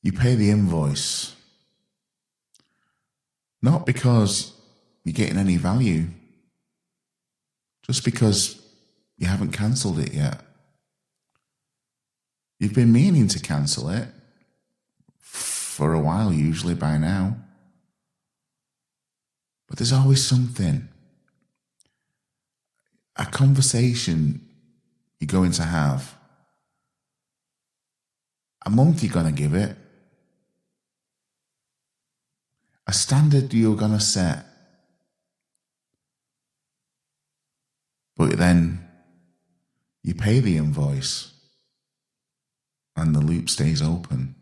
You pay the invoice, not because you're getting any value, just because you haven't cancelled it yet. You've been meaning to cancel it for a while, usually by now. But there's always something. A conversation you're going to have. A month you're going to give it. A standard you're going to set. But then you pay the invoice and the loop stays open.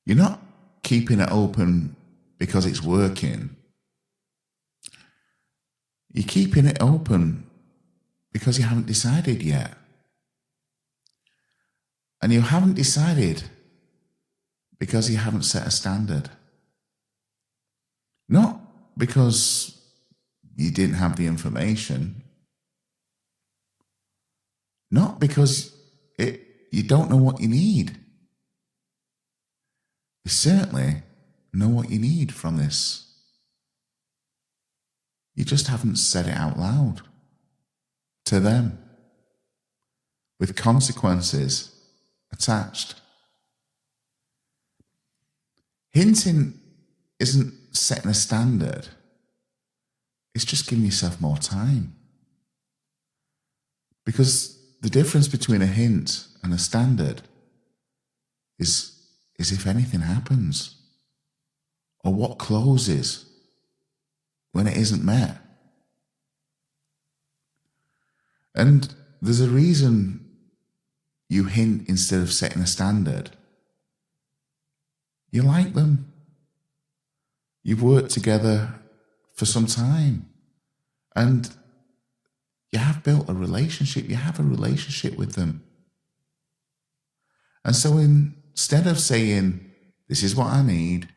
You're not keeping it open because it's working. You're keeping it open because you haven't decided yet. And you haven't decided because you haven't set a standard. Not because you didn't have the information. Not because you don't know what you need. You certainly know what you need from this. You just haven't said it out loud to them with consequences attached. Hinting isn't setting a standard. It's just giving yourself more time. Because the difference between a hint and a standard is if anything happens, or what closes when it isn't met. And there's a reason you hint instead of setting a standard. You like them. You've worked together for some time. And you have built a relationship. You have a relationship with them. And so instead of saying, this is what I need,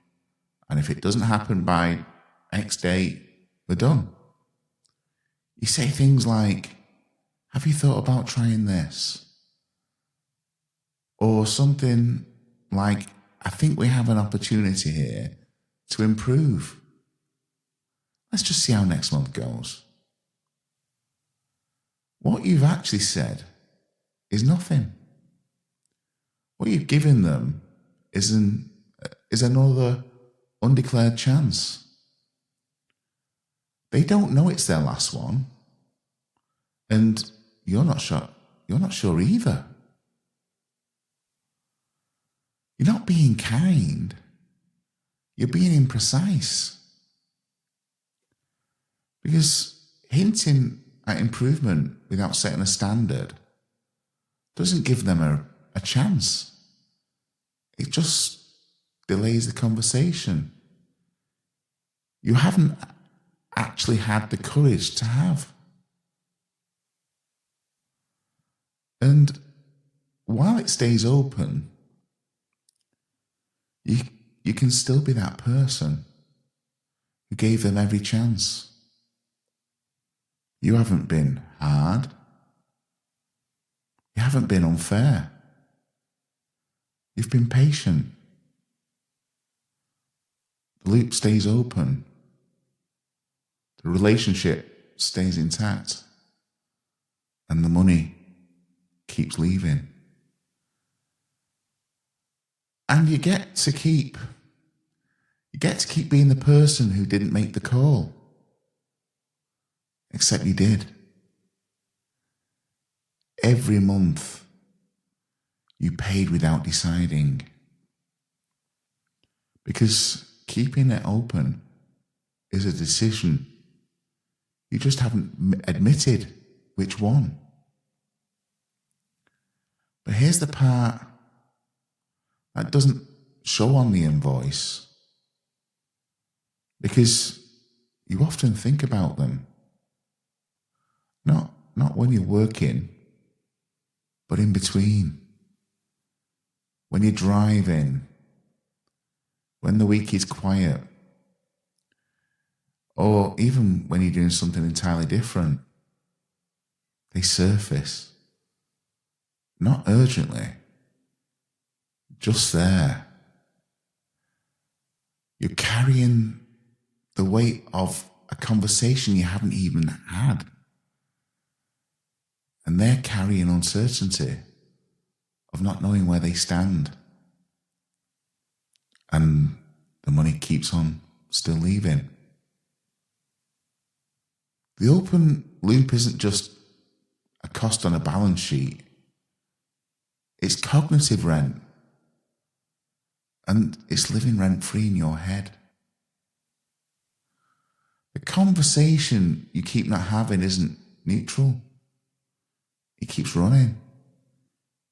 and if it doesn't happen by X date, we're done. You say things like, have you thought about trying this? Or something like, I think we have an opportunity here to improve. Let's just see how next month goes. What you've actually said is nothing. What you've given them is another undeclared chance. They don't know it's their last one, and you're not sure either. You're not being kind. You're being imprecise. Because hinting at improvement without setting a standard doesn't give them a chance. It just delays the conversation. You haven't actually had the courage to have. And while it stays open, you can still be that person who gave them every chance. You haven't been hard. You haven't been unfair. You've been patient. The loop stays open. The relationship stays intact. And the money keeps leaving. And you get to keep being the person who didn't make the call. Except you did. Every month, you paid without deciding. Because keeping it open is a decision. You just haven't admitted which one. But here's the part that doesn't show on the invoice. Because you often think about them. Not when you're working, but in between. When you're driving, when the week is quiet, or even when you're doing something entirely different, they surface. Not urgently, just there. You're carrying the weight of a conversation you haven't even had. And they're carrying uncertainty of not knowing where they stand. And the money keeps on still leaving. The open loop isn't just a cost on a balance sheet. It's cognitive rent. And it's living rent-free in your head. The conversation you keep not having isn't neutral. It keeps running.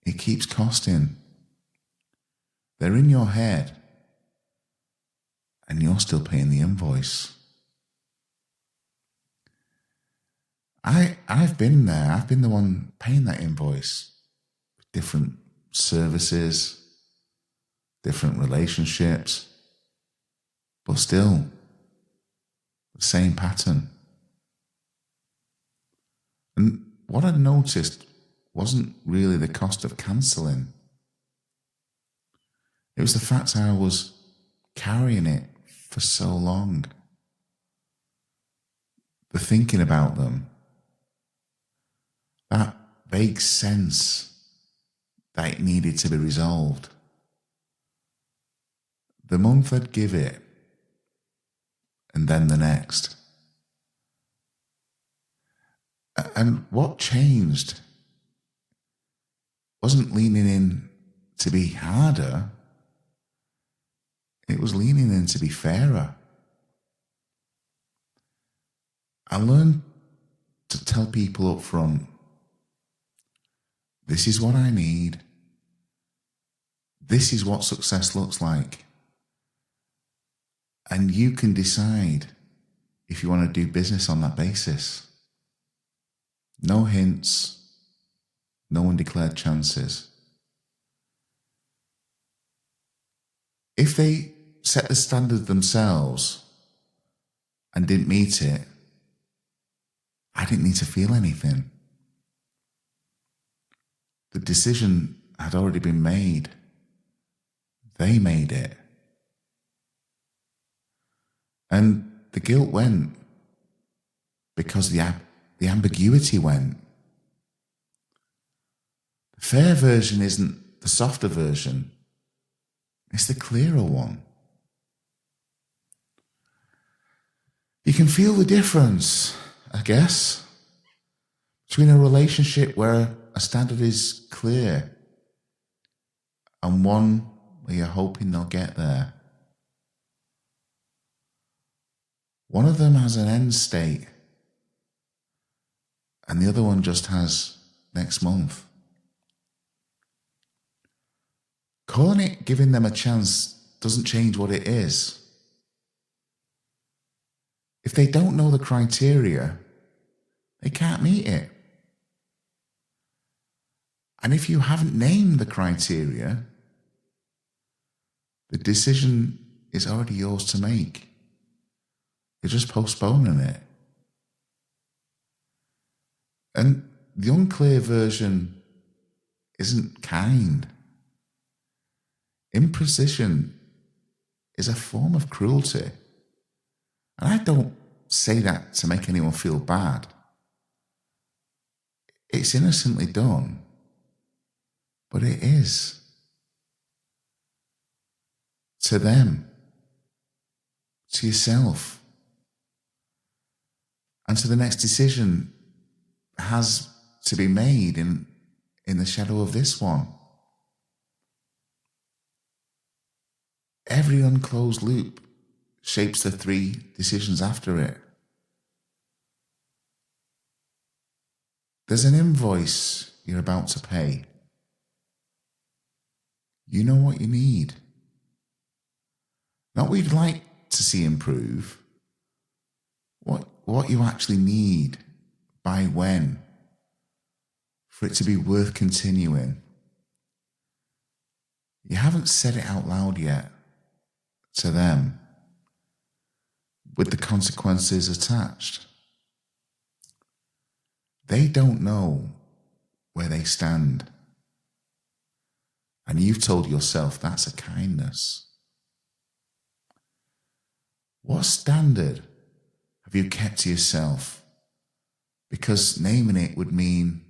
It keeps costing. They're in your head. And you're still paying the invoice. I've been there. I've been the one paying that invoice. Different services, different relationships, but still the same pattern. And what I noticed wasn't really the cost of cancelling. It was the fact I was carrying it for so long. The thinking about them, that vague sense that it needed to be resolved. The month I'd give it, and then the next. And what changed wasn't leaning in to be harder, it was leaning in to be fairer. I learned to tell people up front, this is what I need. This is what success looks like. And you can decide if you want to do business on that basis. No hints, no undeclared chances. If they set the standard themselves and didn't meet it, I didn't need to feel anything. The decision had already been made. They made it. And the guilt went because the ambiguity went. The fair version isn't the softer version. It's the clearer one. You can feel the difference, I guess, between a relationship where a standard is clear and one where you're hoping they'll get there. One of them has an end state and the other one just has next month. Calling it giving them a chance doesn't change what it is. If they don't know the criteria, they can't meet it. And if you haven't named the criteria, the decision is already yours to make. You're just postponing it. And the unclear version isn't kind. Imprecision is a form of cruelty. And I don't say that to make anyone feel bad. It's innocently done, but it is. To them, to yourself, and to the next decision has to be made in the shadow of this one. Every unclosed loop shapes the 3 decisions after it. There's an invoice you're about to pay. You know what you need. Not what you'd like to see improve. What you actually need, by when, for it to be worth continuing. You haven't said it out loud yet, to them with the consequences attached. They don't know where they stand. And you've told yourself that's a kindness. What standard have you kept to yourself? Because naming it would mean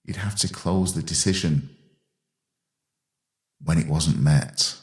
you'd have to close the decision when it wasn't met.